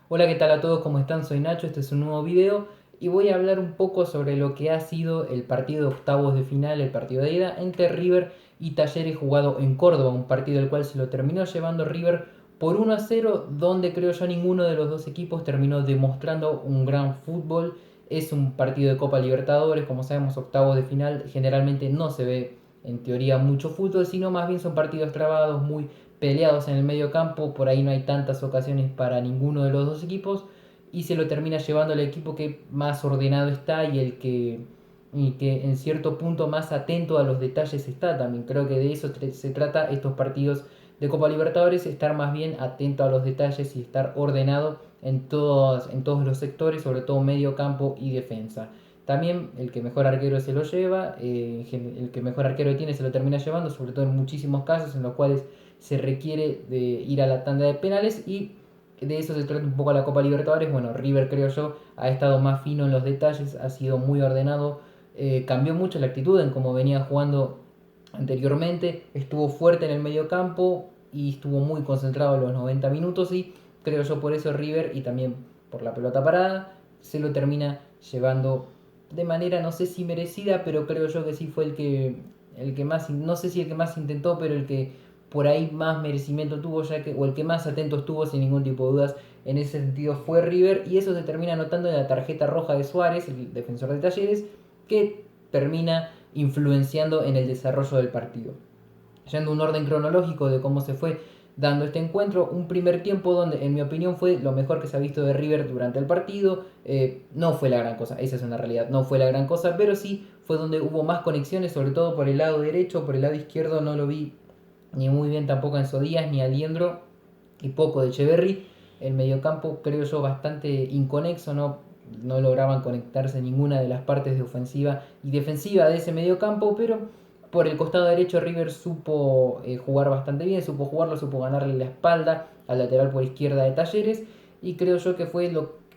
Hola, ¿qué tal a todos? ¿Cómo están? Soy Nacho, este es un nuevo video y voy a hablar un poco sobre lo que ha sido el partido de octavos de final, el partido de ida entre River y Talleres jugado en Córdoba, un partido el cual se lo terminó llevando River por 1-0, donde creo yo ninguno de los dos equipos terminó demostrando un gran fútbol. Es un partido de Copa Libertadores, como sabemos, octavos de final, generalmente no se ve en teoría mucho fútbol, sino más bien son partidos trabados, muy peleados en el medio campo, por ahí no hay tantas ocasiones para ninguno de los dos equipos y se lo termina llevando el equipo que más ordenado está y que en cierto punto más atento a los detalles está también. Creo que de eso se trata estos partidos de Copa Libertadores, estar más bien atento a los detalles y estar ordenado en todos los sectores, sobre todo medio campo y defensa. También el que mejor arquero se lo lleva, el que mejor arquero tiene se lo termina llevando, sobre todo en muchísimos casos en los cuales se requiere de ir a la tanda de penales y de eso se trata un poco la Copa Libertadores. Bueno, River creo yo ha estado más fino en los detalles, ha sido muy ordenado, cambió mucho la actitud en cómo venía jugando anteriormente, estuvo fuerte en el medio campo y estuvo muy concentrado en los 90 minutos y creo yo por eso River y también por la pelota parada se lo termina llevando de manera no sé si merecida, pero creo yo que sí fue el que más, no sé si el que más intentó, pero el que por ahí más merecimiento tuvo, ya que, o el que más atento estuvo sin ningún tipo de dudas en ese sentido fue River, y eso se termina notando en la tarjeta roja de Suárez, el defensor de Talleres, que termina influenciando en el desarrollo del partido. Yendo un orden cronológico de cómo se fue dando este encuentro, un primer tiempo donde en mi opinión fue lo mejor que se ha visto de River durante el partido, no fue la gran cosa, esa es una realidad, no fue la gran cosa, pero sí fue donde hubo más conexiones, sobre todo por el lado derecho, por el lado izquierdo no lo vi ni muy bien tampoco en Díaz, ni Aliendro y poco de Echeverry. El mediocampo creo yo bastante inconexo, no lograban conectarse ninguna de las partes de ofensiva y defensiva de ese mediocampo, pero por el costado derecho River supo jugar bastante bien, supo ganarle la espalda al lateral por izquierda de Talleres y creo yo que fue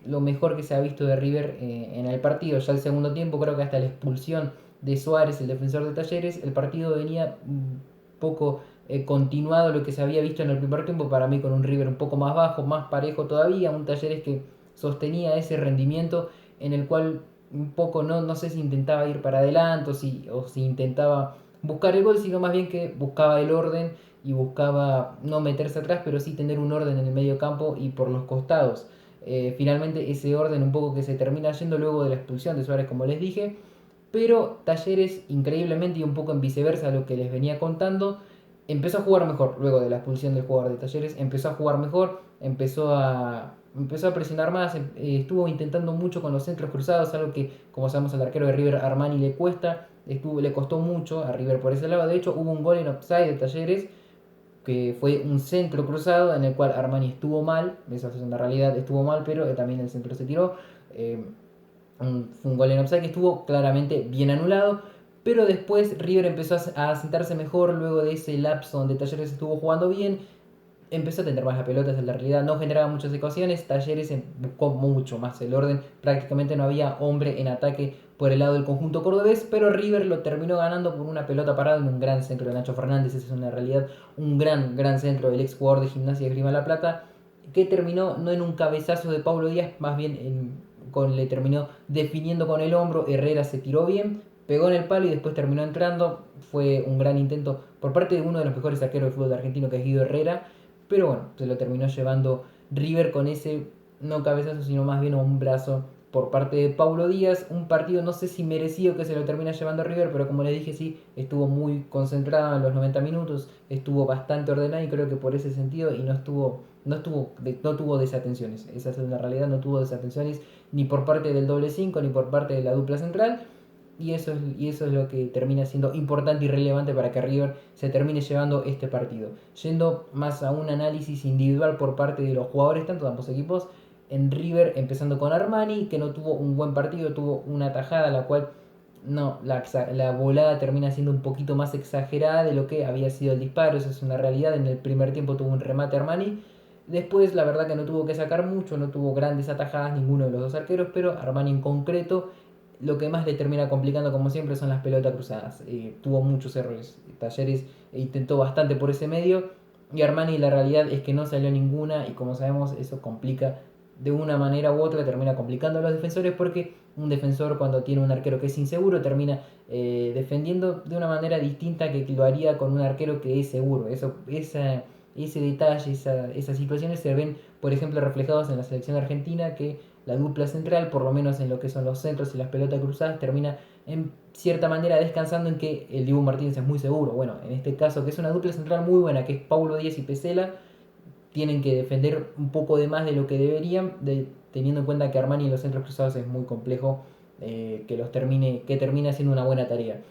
lo mejor que se ha visto de River en el partido. Ya el segundo tiempo creo que hasta la expulsión de Suárez, el defensor de Talleres, el partido venía un poco continuado lo que se había visto en el primer tiempo, para mí con un River un poco más bajo, más parejo todavía, un Talleres que sostenía ese rendimiento en el cual un poco no sé si intentaba ir para adelante o si intentaba buscar el gol, sino más bien que buscaba el orden y buscaba no meterse atrás, pero sí tener un orden en el medio campo y por los costados. Finalmente ese orden un poco que se termina yendo luego de la expulsión de Suárez, como les dije, pero Talleres, increíblemente y un poco en viceversa a lo que les venía contando, empezó a jugar mejor luego de la expulsión del jugador de Talleres, empezó a jugar mejor, empezó a presionar más, estuvo intentando mucho con los centros cruzados, algo que como sabemos al arquero de River Armani le cuesta, le costó mucho a River por ese lado. De hecho hubo un gol en offside de Talleres que fue un centro cruzado en el cual Armani estuvo mal, esa es una realidad, estuvo mal, pero también el centro se tiró. Eh, fue un gol en offside que estuvo claramente bien anulado, pero después River empezó a sentarse mejor luego de ese lapso donde Talleres estuvo jugando bien, empezó a tener más la pelota, esa es la realidad, no generaba muchas ecuaciones, Talleres buscó mucho más el orden, prácticamente no había hombre en ataque por el lado del conjunto cordobés, pero River lo terminó ganando por una pelota parada en un gran centro de Nacho Fernández, esa es una realidad, un gran centro del ex jugador de Gimnasia de Grima La Plata, que terminó no en un cabezazo de Pablo Díaz, más bien le terminó definiendo con el hombro, Herrera se tiró bien, pegó en el palo y después terminó entrando, fue un gran intento por parte de uno de los mejores arqueros del fútbol argentino que es Guido Herrera, pero bueno, se lo terminó llevando River con ese no cabezazo, sino más bien un brazo por parte de Paulo Díaz. Un partido no sé si merecido que se lo termina llevando River, pero como les dije, sí, estuvo muy concentrado en los 90 minutos, estuvo bastante ordenado y creo que por ese sentido y no tuvo desatenciones. Esa es la realidad, no tuvo desatenciones ni por parte del doble 5 ni por parte de la dupla central y eso es lo que termina siendo importante y relevante para que River se termine llevando este partido. Yendo más a un análisis individual por parte de los jugadores, tanto de ambos equipos, en River empezando con Armani, que no tuvo un buen partido, tuvo una tajada, la cual no, la volada termina siendo un poquito más exagerada de lo que había sido el disparo, eso es una realidad. En el primer tiempo tuvo un remate Armani, después la verdad que no tuvo que sacar mucho, no tuvo grandes atajadas ninguno de los dos arqueros, pero Armani en concreto lo que más le termina complicando como siempre son las pelotas cruzadas. Tuvo muchos errores. Talleres intentó bastante por ese medio y Armani la realidad es que no salió ninguna y como sabemos eso complica de una manera u otra termina complicando a los defensores, porque un defensor cuando tiene un arquero que es inseguro termina defendiendo de una manera distinta que lo haría con un arquero que es seguro. Ese detalle, esas situaciones se ven, por ejemplo, reflejados en la selección argentina, que la dupla central, por lo menos en lo que son los centros y las pelotas cruzadas, termina en cierta manera descansando en que el Dibu Martínez es muy seguro. Bueno, en este caso, que es una dupla central muy buena, que es Paulo Díaz y Pesela, tienen que defender un poco de más de lo que deberían, teniendo en cuenta que Armani en los centros cruzados es muy complejo que termine haciendo una buena tarea.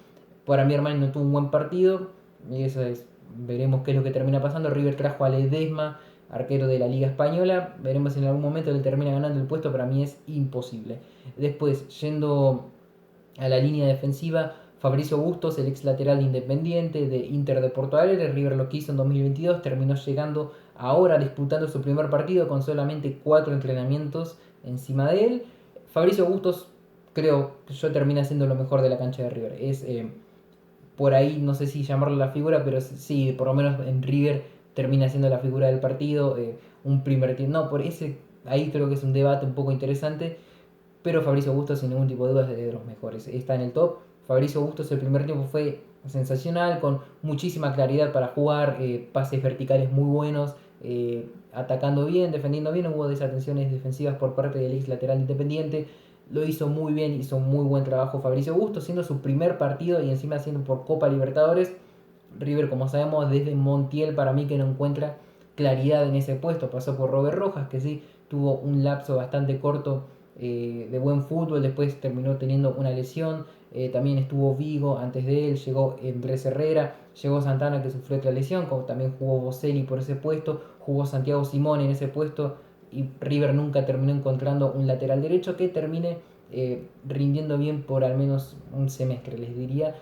Para mí Armani no tuvo un buen partido, y eso es, veremos qué es lo que termina pasando. River trajo a Ledesma, arquero de la Liga Española, veremos si en algún momento él termina ganando el puesto, para mí es imposible. Después, yendo a la línea defensiva, Fabricio Bustos, el ex lateral de Independiente, de Inter de Porto Alegre, River lo quiso en 2022, terminó llegando ahora disputando su primer partido con solamente 4 entrenamientos encima de él. Fabricio Bustos creo que yo termina siendo lo mejor de la cancha de River. Es por ahí, no sé si llamarlo la figura, pero sí, por lo menos en River termina siendo la figura del partido. Un primer tiempo, no, por ese, ahí creo que es un debate un poco interesante, pero Fabricio Bustos sin ningún tipo de dudas es de los mejores. Está en el top. Fabricio Bustos el primer tiempo fue sensacional, con muchísima claridad para jugar, pases verticales muy buenos, atacando bien, defendiendo bien. Hubo desatenciones defensivas por parte del ex lateral Independiente. Lo hizo muy bien, hizo muy buen trabajo Fabricio Bustos, siendo su primer partido y encima siendo por Copa Libertadores. River, como sabemos, desde Montiel para mí que no encuentra claridad en ese puesto. Pasó por Robert Rojas, que sí tuvo un lapso bastante corto de buen fútbol, después terminó teniendo una lesión. También estuvo Vigo antes de él, llegó Andrés Herrera, llegó Santana que sufrió otra lesión, como también jugó Boselli por ese puesto, jugó Santiago Simón en ese puesto, y River nunca terminó encontrando un lateral derecho que termine rindiendo bien por al menos un semestre, les diría.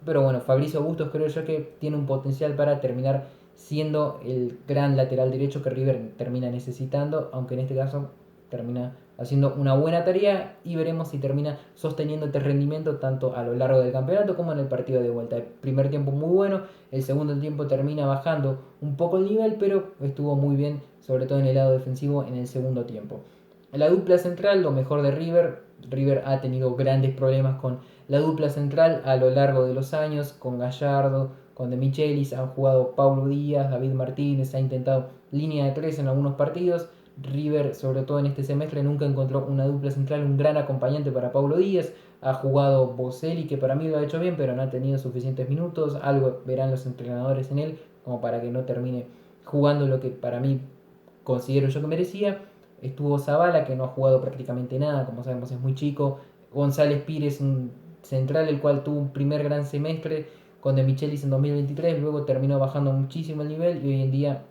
Pero bueno, Fabricio Bustos creo yo que tiene un potencial para terminar siendo el gran lateral derecho que River termina necesitando, aunque en este caso termina haciendo una buena tarea, y veremos si termina sosteniendo este rendimiento tanto a lo largo del campeonato como en el partido de vuelta. El primer tiempo muy bueno, el segundo tiempo termina bajando un poco el nivel, pero estuvo muy bien, sobre todo en el lado defensivo en el segundo tiempo. En la dupla central, lo mejor de River. River ha tenido grandes problemas con la dupla central a lo largo de los años, con Gallardo, con De Michelis, han jugado Paulo Díaz, David Martínez, ha intentado línea de 3 en algunos partidos. River, sobre todo en este semestre, nunca encontró una dupla central, un gran acompañante para Paulo Díaz. Ha jugado Boselli, que para mí lo ha hecho bien, pero no ha tenido suficientes minutos. Algo verán los entrenadores en él, como para que no termine jugando lo que para mí considero yo que merecía. Estuvo Zavala, que no ha jugado prácticamente nada, como sabemos es muy chico. González Pires, un central, el cual tuvo un primer gran semestre con De Michelis en 2023, luego terminó bajando muchísimo el nivel y hoy en día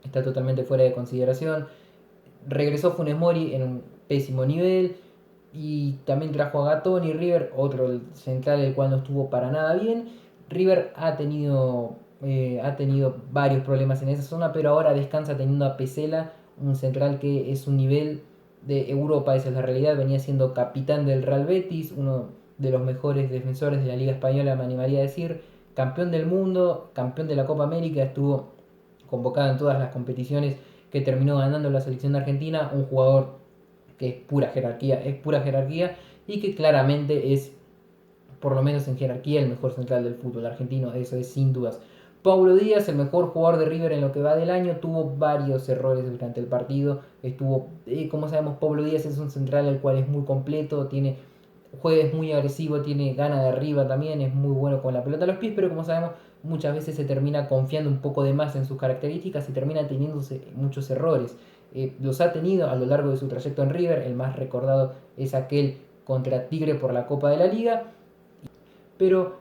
está totalmente fuera de consideración. Regresó Funes Mori en un pésimo nivel, y también trajo a Gatón y River, otro central el cual no estuvo para nada bien. River ha tenido varios problemas en esa zona, pero ahora descansa teniendo a Pesela, un central que es un nivel de Europa, esa es la realidad. Venía siendo capitán del Real Betis, uno de los mejores defensores de la Liga Española, me animaría a decir, campeón del mundo, campeón de la Copa América, estuvo convocado en todas las competiciones que terminó ganando la selección de Argentina, un jugador que es pura jerarquía, y que claramente es, por lo menos en jerarquía, el mejor central del fútbol argentino, eso es sin dudas. Paulo Díaz, el mejor jugador de River en lo que va del año, tuvo varios errores durante el partido. Como sabemos, Paulo Díaz es un central el cual es muy completo, es muy agresivo, tiene gana de arriba también, es muy bueno con la pelota a los pies, pero como sabemos, muchas veces se termina confiando un poco de más en sus características y termina teniendo muchos errores. Los ha tenido a lo largo de su trayecto en River, el más recordado es aquel contra Tigre por la Copa de la Liga, pero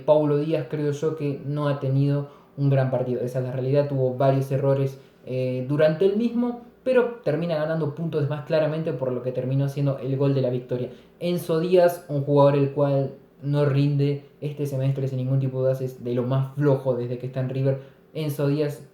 Paulo Díaz creo yo que no ha tenido un gran partido, esa es la realidad, tuvo varios errores durante el mismo, pero termina ganando puntos más claramente por lo que terminó siendo el gol de la victoria. Enzo Díaz, un jugador el cual no rinde este semestre sin ningún tipo de dudas, es de lo más flojo desde que está en River. Enzo Díaz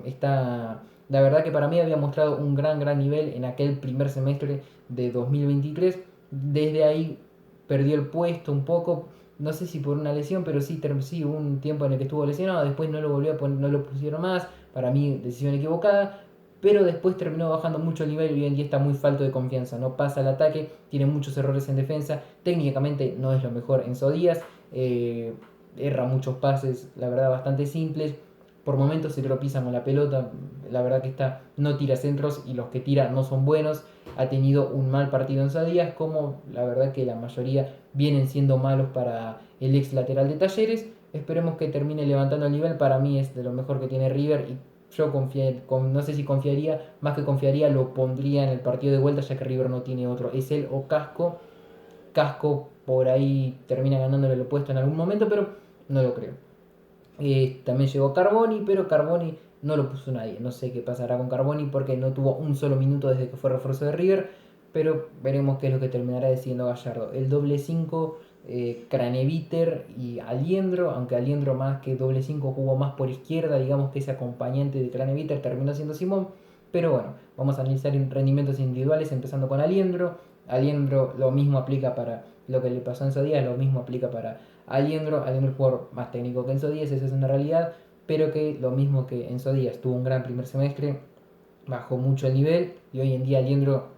está, la verdad que para mí había mostrado un gran nivel en aquel primer semestre de 2023, desde ahí perdió el puesto un poco, no sé si por una lesión, pero sí hubo un tiempo en el que estuvo lesionado, después no lo volvió a poner, no lo pusieron más, para mí decisión equivocada, pero después terminó bajando mucho el nivel y hoy en día está muy falto de confianza, no pasa al ataque, tiene muchos errores en defensa, técnicamente no es lo mejor Enzo Díaz, erra muchos pases, la verdad bastante simples, por momentos se tropiezan con la pelota, la verdad que no tira centros y los que tira no son buenos, ha tenido un mal partido Enzo Díaz, como la verdad que la mayoría vienen siendo malos para el ex lateral de Talleres. Esperemos que termine levantando el nivel, para mí es de lo mejor que tiene River y yo no sé si confiaría, más que confiaría, lo pondría en el partido de vuelta, ya que River no tiene otro. Es él o Casco. Casco por ahí termina ganándole el puesto en algún momento, pero no lo creo. También llegó Carboni, pero Carboni no lo puso nadie. No sé qué pasará con Carboni porque no tuvo un solo minuto desde que fue refuerzo de River, pero veremos qué es lo que terminará decidiendo Gallardo. El doble 5, Craneviter y Aliendro, aunque Aliendro más que doble 5 jugó más por izquierda, digamos que ese acompañante de Craneviter terminó siendo Simón. Pero bueno, vamos a analizar rendimientos individuales empezando con Aliendro. Aliendro lo mismo aplica para lo que le pasó a Enzo Díaz, lo mismo aplica para Aliendro es un jugador más técnico que Enzo Díaz, esa es una realidad, pero que lo mismo que Enzo Díaz tuvo un gran primer semestre, bajó mucho el nivel y hoy en día Aliendro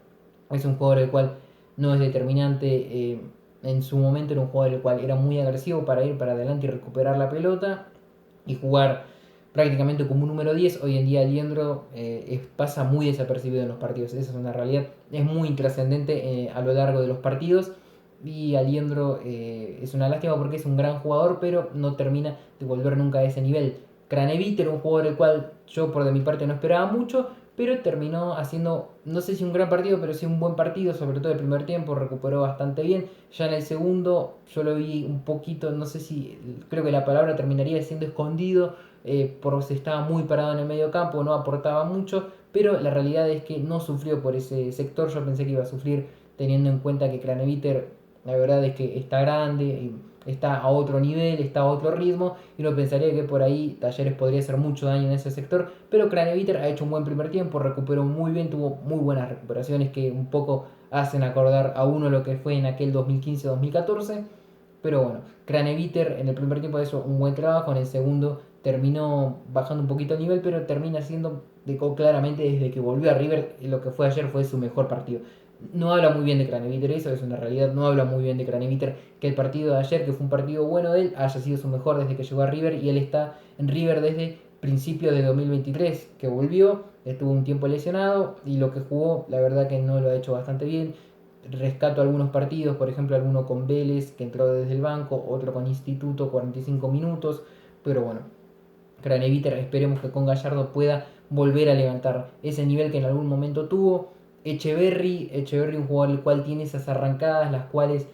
es un jugador el cual no es determinante. En su momento era un jugador el cual era muy agresivo para ir para adelante y recuperar la pelota y jugar prácticamente como un número 10. Hoy en día Aliendro pasa muy desapercibido en los partidos, esa es una realidad, es muy intrascendente a lo largo de los partidos y Aliendro es una lástima porque es un gran jugador, pero no termina de volver nunca a ese nivel. Craneviter, un jugador el cual yo por de mi parte no esperaba mucho, pero terminó haciendo, no sé si un gran partido, pero sí un buen partido, sobre todo el primer tiempo, recuperó bastante bien. Ya en el segundo yo lo vi un poquito, no sé si, creo que la palabra terminaría siendo escondido, por si estaba muy parado en el medio campo, no aportaba mucho, pero la realidad es que no sufrió por ese sector, yo pensé que iba a sufrir teniendo en cuenta que Craneviter la verdad es que está grande, está a otro nivel, está a otro ritmo y uno pensaría que por ahí Talleres podría hacer mucho daño en ese sector, pero Craneviter ha hecho un buen primer tiempo, recuperó muy bien, tuvo muy buenas recuperaciones que un poco hacen acordar a uno lo que fue en aquel 2015-2014, pero bueno, Craneviter en el primer tiempo hizo un buen trabajo, en el segundo terminó bajando un poquito el nivel, pero termina siendo claramente desde que volvió a River, lo que fue ayer fue su mejor partido. No habla muy bien de Craneviter, eso es una realidad, no habla muy bien de Craneviter, que el partido de ayer, que fue un partido bueno de él, haya sido su mejor desde que llegó a River y él está en River desde principios de 2023, que volvió, estuvo un tiempo lesionado y lo que jugó, la verdad que no lo ha hecho bastante bien. Rescato algunos partidos, por ejemplo, alguno con Vélez, que entró desde el banco, otro con Instituto, 45 minutos, pero bueno, Craneviter esperemos que con Gallardo pueda volver a levantar ese nivel que en algún momento tuvo. Echeverry un jugador el cual tiene esas arrancadas, las cuales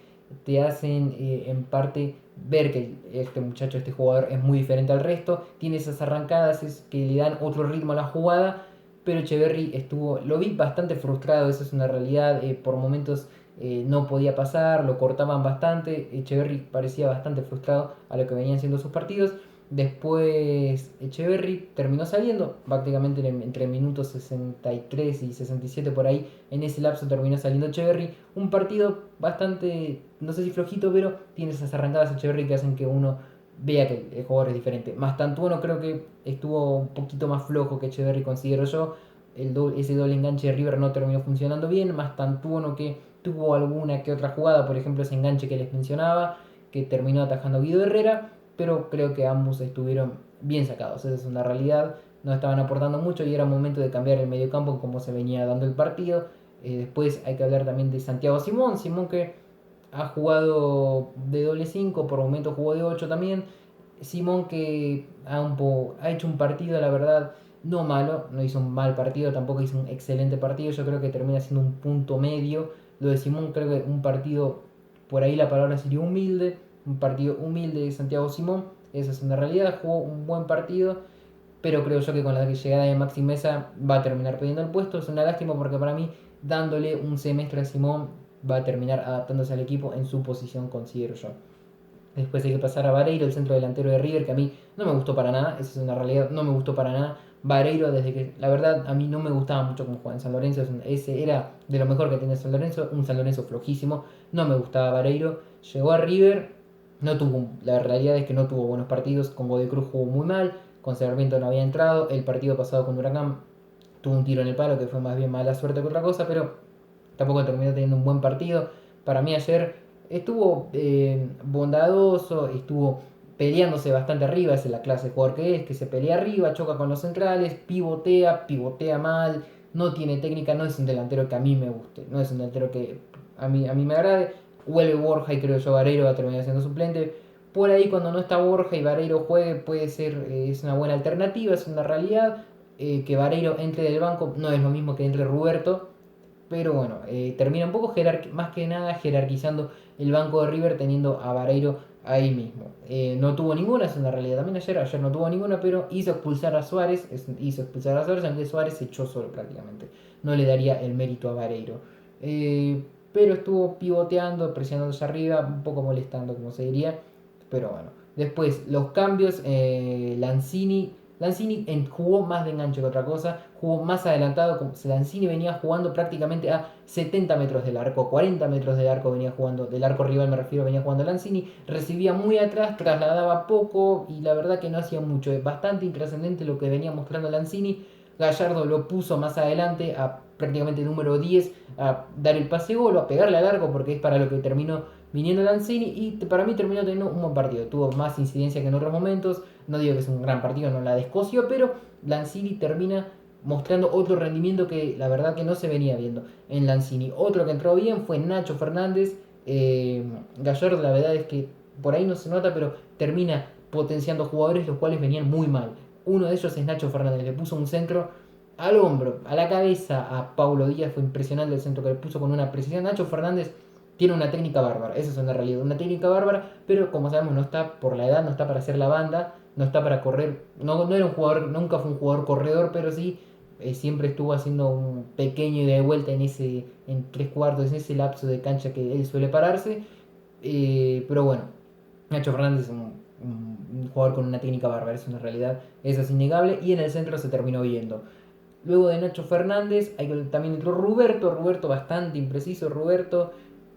te hacen en parte ver que este muchacho, este jugador es muy diferente al resto, tiene esas arrancadas que le dan otro ritmo a la jugada, pero Echeverry lo vi bastante frustrado, eso es una realidad, por momentos no podía pasar, lo cortaban bastante, Echeverry parecía bastante frustrado a lo que venían siendo sus partidos. Después Echeverry terminó saliendo, prácticamente entre minutos 63 y 67 por ahí, en ese lapso terminó saliendo Echeverry. Un partido bastante, no sé si flojito, pero tiene esas arrancadas Echeverry que hacen que uno vea que el jugador es diferente. Más Tantuono creo que estuvo un poquito más flojo que Echeverry, considero yo. Ese doble enganche de River no terminó funcionando bien. Más Tantuono que tuvo alguna que otra jugada, por ejemplo ese enganche que les mencionaba, que terminó atajando Guido Herrera, pero creo que ambos estuvieron bien sacados, esa es una realidad, no estaban aportando mucho y era momento de cambiar el mediocampo como se venía dando el partido. Después hay que hablar también de Santiago Simón, Simón que ha jugado de doble 5, por momentos jugó de 8 también. Simón que ha hecho un partido, la verdad, no malo, no hizo un mal partido, tampoco hizo un excelente partido, yo creo que termina siendo un punto medio. Lo de Simón creo que un partido, por ahí la palabra sería humilde, un partido humilde de Santiago Simón, esa es una realidad, jugó un buen partido, pero creo yo que con la llegada de Maxi Mesa va a terminar perdiendo el puesto. Es una lástima porque para mí, dándole un semestre a Simón, va a terminar adaptándose al equipo en su posición, considero yo. Después hay que pasar a Vareiro, el centro delantero de River, que a mí no me gustó para nada, esa es una realidad, no me gustó para nada. Vareiro, desde que la verdad a mí no me gustaba mucho como jugaba en San Lorenzo, ese era de lo mejor que tenía San Lorenzo, un San Lorenzo flojísimo, no me gustaba Vareiro. Llegó a River, la realidad es que no tuvo buenos partidos, con Godoy Cruz jugó muy mal, con Sarmiento no había entrado, el partido pasado con Huracán tuvo un tiro en el palo que fue más bien mala suerte que otra cosa, pero tampoco terminó teniendo un buen partido. Para mí ayer estuvo bondadoso, estuvo peleándose bastante arriba, es la clase de jugador que se pelea arriba, choca con los centrales, pivotea mal, no tiene técnica, no es un delantero que a mí me guste, no es un delantero que a mí me agrade. Vuelve Borja y creo yo Vareiro va a terminar siendo suplente. Por ahí cuando no está Borja y Vareiro juegue puede ser, es una buena alternativa, es una realidad. Que Vareiro entre del banco no es lo mismo que entre Roberto, pero bueno, termina un poco más que nada jerarquizando el banco de River teniendo a Vareiro ahí mismo. No tuvo ninguna, es una realidad también ayer no tuvo ninguna, pero hizo expulsar a Suárez, aunque Suárez se echó solo prácticamente. No le daría el mérito a Vareiro. Pero estuvo pivoteando, presionándose arriba, un poco molestando, como se diría. Pero bueno, después los cambios, Lanzini jugó más de enganche que otra cosa, jugó más adelantado, como Lanzini venía jugando prácticamente a 70 metros del arco, 40 metros del arco venía jugando, del arco rival me refiero, venía jugando Lanzini, recibía muy atrás, trasladaba poco y la verdad que no hacía mucho, es bastante intrascendente lo que venía mostrando Lanzini. Gallardo lo puso más adelante a prácticamente número 10 a dar el pase gol o a pegarle al arco porque es para lo que terminó viniendo Lanzini y para mí terminó teniendo un buen partido. Tuvo más incidencia que en otros momentos. No digo que es un gran partido, no la descoció, pero Lanzini termina mostrando otro rendimiento que la verdad que no se venía viendo en Lanzini. Otro que entró bien fue Nacho Fernández. Gallardo la verdad es que por ahí no se nota, pero termina potenciando jugadores los cuales venían muy mal. Uno de ellos es Nacho Fernández, le puso un centro al hombro, a la cabeza a Paulo Díaz, fue impresionante el centro que le puso con una precisión. Nacho Fernández tiene una técnica bárbara, esa es una realidad, una técnica bárbara, pero como sabemos no está por la edad, no está para hacer la banda, no está para correr, no era un jugador, nunca fue un jugador corredor, pero sí siempre estuvo haciendo un pequeño ida de vuelta en tres cuartos, en ese lapso de cancha que él suele pararse, pero bueno, Nacho Fernández es un jugador con una técnica bárbara, es una realidad, eso es innegable, y en el centro se terminó viendo. Luego de Nacho Fernández, también entró Roberto bastante impreciso,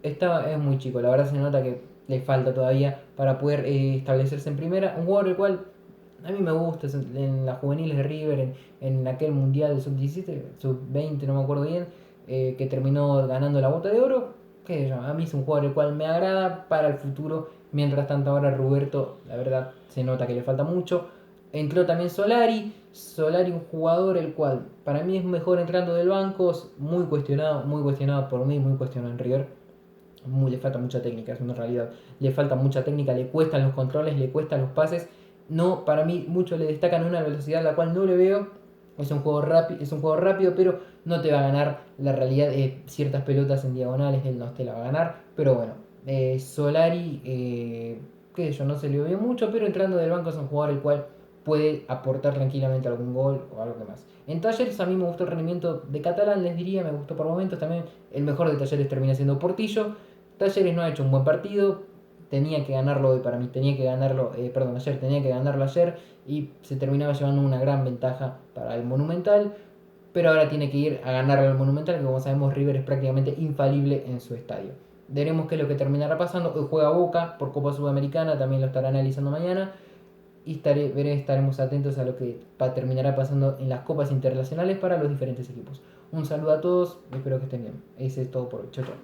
es muy chico, la verdad se nota que le falta todavía para poder establecerse en primera. Un jugador el cual a mí me gusta en las juveniles de River, en aquel mundial de sub-17, sub-20, no me acuerdo bien, que terminó ganando la bota de oro. Que a mí es un jugador el cual me agrada para el futuro. Mientras tanto, ahora Roberto, la verdad, se nota que le falta mucho. Entró también Solari un jugador el cual para mí es mejor entrando del banco, muy cuestionado por mí, muy cuestionado en River. Le falta mucha técnica, es una realidad. Le falta mucha técnica, le cuestan los controles, le cuestan los pases. No, para mí muchos le destacan una velocidad la cual no le veo. Es un juego rápido, pero no te va a ganar la realidad de ciertas pelotas en diagonales, él no te la va a ganar. Pero bueno, Solari, que yo no se le veo mucho, pero entrando del banco es un jugador el cual puede aportar tranquilamente algún gol o algo más. En Talleres a mí me gustó el rendimiento de Catalán, les diría, me gustó por momentos también. El mejor de Talleres termina siendo Portillo. Talleres no ha hecho un buen partido, tenía que ganarlo hoy para mí, tenía que ganarlo ayer y se terminaba llevando una gran ventaja para el Monumental, pero ahora tiene que ir a ganarlo al Monumental, que como sabemos River es prácticamente infalible en su estadio. Veremos qué es lo que terminará pasando. Hoy juega Boca por Copa Sudamericana, también lo estará analizando mañana. Y estaremos atentos a lo que terminará pasando en las copas internacionales para los diferentes equipos. Un saludo a todos, espero que estén bien. Ese es todo por hoy. Chau, chau.